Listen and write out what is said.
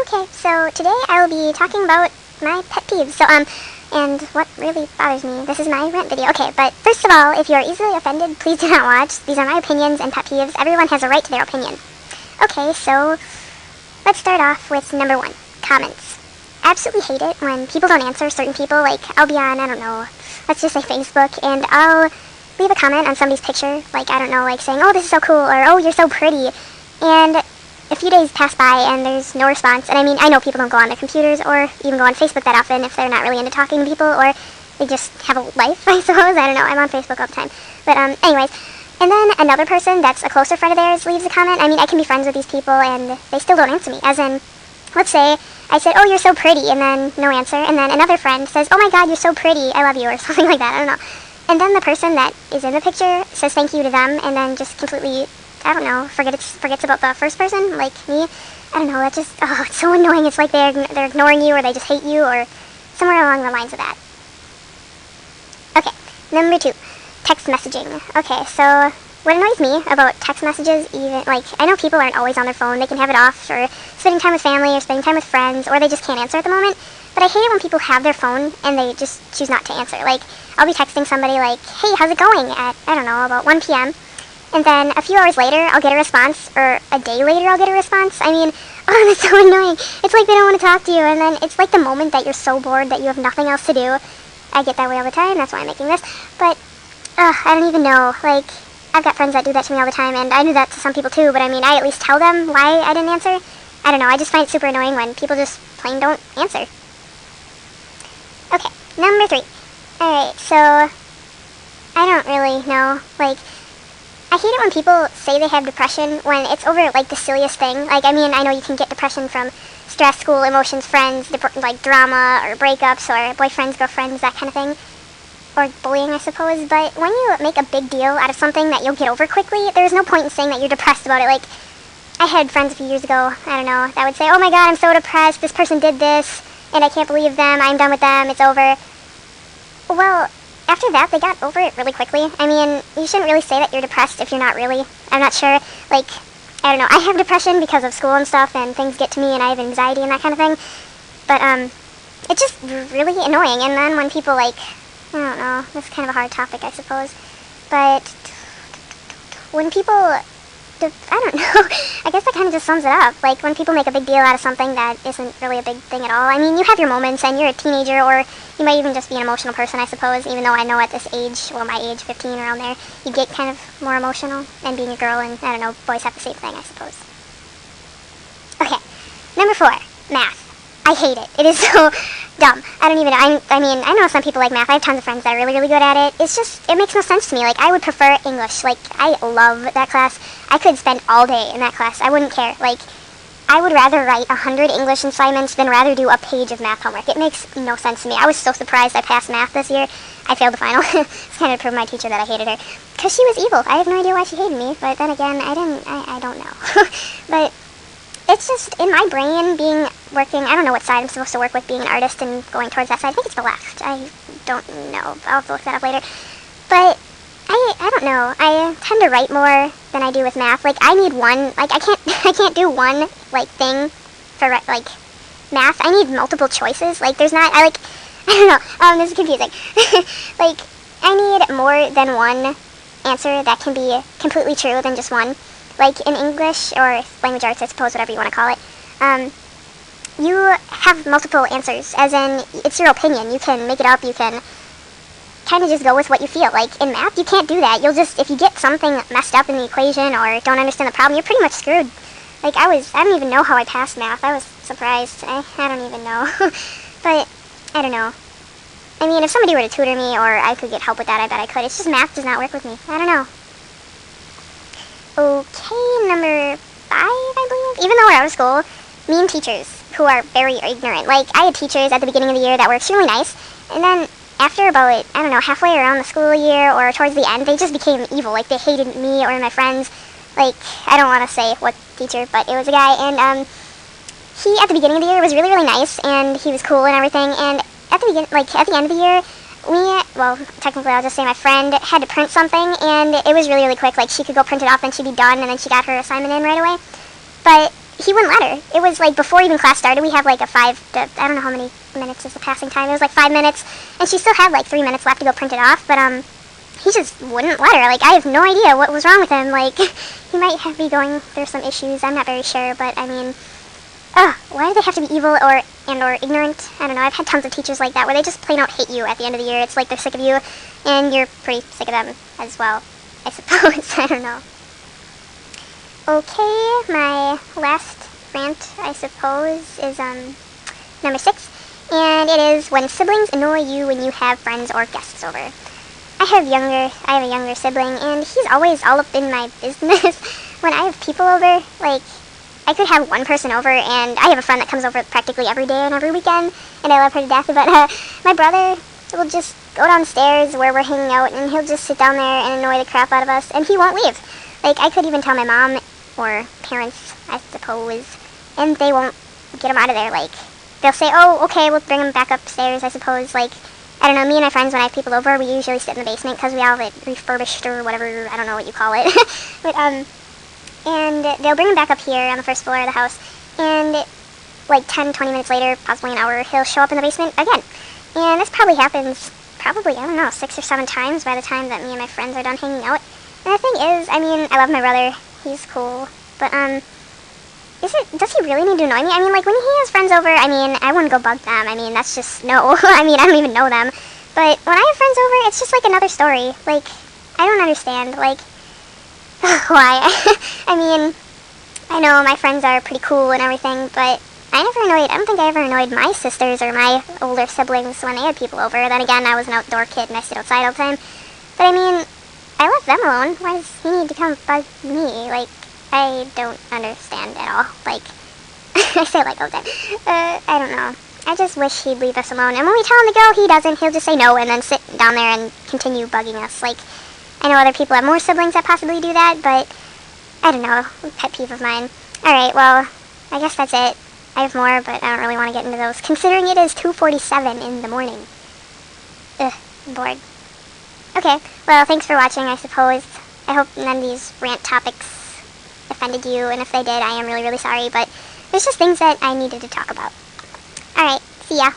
Okay, so today I will be talking about my pet peeves. And what really bothers me. This is my rant video. Okay, but first of all, if you are easily offended, please do not watch. These are my opinions and pet peeves. Everyone has a right to their opinion. Okay, so let's start off with number 1, comments. Absolutely hate it when people don't answer certain people. Like, I'll be on, I don't know, let's just say Facebook, and I'll leave a comment on somebody's picture, like, I don't know, like saying, oh, this is so cool, or oh, you're so pretty, and a few days pass by and there's no response. And I mean, I know people don't go on their computers or even go on Facebook that often if they're not really into talking to people, or they just have a life, I suppose. I don't know, I'm on Facebook all the time. But anyways, and then another person that's a closer friend of theirs leaves a comment. I mean, I can be friends with these people and they still don't answer me. As in, let's say I said, oh, you're so pretty, and then no answer, and then another friend says, oh my god, you're so pretty, I love you, or something like that, I don't know. And then the person that is in the picture says thank you to them, and then just completely, I don't know, forgets about the first person, like me. I don't know, that just, oh, it's so annoying. It's like they're ignoring you, or they just hate you, or somewhere along the lines of that. Okay, number 2, text messaging. Okay, so what annoys me about text messages, even, like, I know people aren't always on their phone. They can have it off, or spending time with family, or spending time with friends, or they just can't answer at the moment. But I hate it when people have their phone and they just choose not to answer. Like, I'll be texting somebody like, hey, how's it going at, I don't know, about 1 p.m., and then a few hours later, I'll get a response, or a day later, I'll get a response. I mean, oh, that's so annoying. It's like they don't want to talk to you, and then it's like the moment that you're so bored that you have nothing else to do. I get that way all the time, that's why I'm making this. But, I don't even know. Like, I've got friends that do that to me all the time, and I do that to some people too, but I mean, I at least tell them why I didn't answer. I don't know, I just find it super annoying when people just plain don't answer. Okay, number 3. Alright, so I don't really know, like, I hate it when people say they have depression when it's over, like, the silliest thing. Like, I mean, I know you can get depression from stress, school, emotions, friends, like, drama, or breakups, or boyfriends, girlfriends, that kind of thing. Or bullying, I suppose. But when you make a big deal out of something that you'll get over quickly, there's no point in saying that you're depressed about it. Like, I had friends a few years ago, I don't know, that would say, oh my god, I'm so depressed, this person did this, and I can't believe them, I'm done with them, it's over. Well, after that, they got over it really quickly. I mean, you shouldn't really say that you're depressed if you're not really. I'm not sure. Like, I don't know. I have depression because of school and stuff, and things get to me, and I have anxiety and that kind of thing. But, it's just really annoying. And then when people, like, I don't know. This is kind of a hard topic, I suppose. But when people, I don't know. I guess that kind of just sums it up. Like, when people make a big deal out of something that isn't really a big thing at all. I mean, you have your moments, and you're a teenager, or you might even just be an emotional person, I suppose, even though I know at this age, well, my age, 15, around there, you get kind of more emotional, and being a girl, and, I don't know, boys have the same thing, I suppose. Okay, number 4, math. I hate it. It is so dumb. I don't even know. I mean, I know some people like math. I have tons of friends that are really, really good at it. It's just, it makes no sense to me. Like, I would prefer English. Like, I love that class. I could spend all day in that class. I wouldn't care. Like, I would rather write 100 English assignments than rather do a page of math homework. It makes no sense to me. I was so surprised I passed math this year. I failed the final. It's kind of proved my teacher that I hated her. Because she was evil. I have no idea why she hated me. But then again, I don't know. But it's just, in my brain, working, I don't know what side I'm supposed to work with, being an artist and going towards that side. I think it's the left. I don't know. I'll have to look that up later. But I don't know. I tend to write more than I do with math. Like, I need one, like, I can't do one, like, thing for, like, math. I need multiple choices. Like, there's not, I don't know. This is confusing. Like, I need more than one answer that can be completely true than just one. Like, in English, or language arts, I suppose, whatever you want to call it, you have multiple answers, as in, it's your opinion. You can make it up, you can kind of just go with what you feel. Like, in math, you can't do that. You'll just, if you get something messed up in the equation, or don't understand the problem, you're pretty much screwed. Like, I don't even know how I passed math. I was surprised. I don't even know. But, I don't know. I mean, if somebody were to tutor me, or I could get help with that, I bet I could. It's just math does not work with me. I don't know. Okay, number 5, I believe. Even though we're out of school, mean teachers who are very ignorant. Like, I had teachers at the beginning of the year that were extremely nice, and then after about, I don't know, halfway around the school year or towards the end, they just became evil. Like, they hated me or my friends. Like, I don't want to say what teacher, but it was a guy, and he, at the beginning of the year, was really, really nice, and he was cool and everything, and at the end of the year, well, technically I'll just say my friend had to print something, and it was really, really quick. Like, she could go print it off, and she'd be done, and then she got her assignment in right away. But he wouldn't let her. It was like before even class started. We have like a I don't know how many minutes is the passing time. It was like 5 minutes, and she still had like 3 minutes left to go print it off. But he just wouldn't let her. Like, I have no idea what was wrong with him. Like, he might be going through some issues. I'm not very sure, but I mean, why do they have to be evil or ignorant? I don't know. I've had tons of teachers like that where they just plain out hate you at the end of the year. It's like they're sick of you, and you're pretty sick of them as well, I suppose. I don't know. Okay, my last rant, I suppose, is number 6, and it is when siblings annoy you when you have friends or guests over. I have a younger sibling, and he's always all up in my business. When I have people over, like, I could have one person over, and I have a friend that comes over practically every day and every weekend, and I love her to death, but my brother will just go downstairs where we're hanging out, and he'll just sit down there and annoy the crap out of us, and he won't leave. Like, I could even tell my mom, or parents, I suppose, and they won't get him out of there. Like, they'll say, oh, okay, we'll bring him back upstairs, I suppose. Like, I don't know, me and my friends, when I have people over, we usually sit in the basement because we all have it refurbished or whatever, I don't know what you call it. But, and they'll bring him back up here on the first floor of the house, and like 10, 20 minutes later, possibly an hour, he'll show up in the basement again. And this probably happens, I don't know, 6 or 7 times by the time that me and my friends are done hanging out. And the thing is, I mean, I love my brother, he's cool, but, does he really need to annoy me? I mean, like, when he has friends over, I mean, I wouldn't go bug them. I mean, that's just, no. I mean, I don't even know them. But when I have friends over, it's just like another story. Like, I don't understand, like, why? I mean, I know my friends are pretty cool and everything, but I don't think I ever annoyed my sisters or my older siblings when they had people over. Then again, I was an outdoor kid and I stayed outside all the time. But I mean, I left them alone. Why does he need to come bug me? Like, I don't understand at all. Like, I say like all the time. I don't know. I just wish he'd leave us alone. And when we tell him to go, he doesn't. He'll just say no and then sit down there and continue bugging us. Like, I know other people have more siblings that possibly do that, but I don't know. Pet peeve of mine. Alright, well, I guess that's it. I have more, but I don't really want to get into those, considering it is 2:47 in the morning. Ugh, I'm bored. Okay, well, thanks for watching, I suppose. I hope none of these rant topics offended you, and if they did, I am really, really sorry, but there's just things that I needed to talk about. Alright, see ya.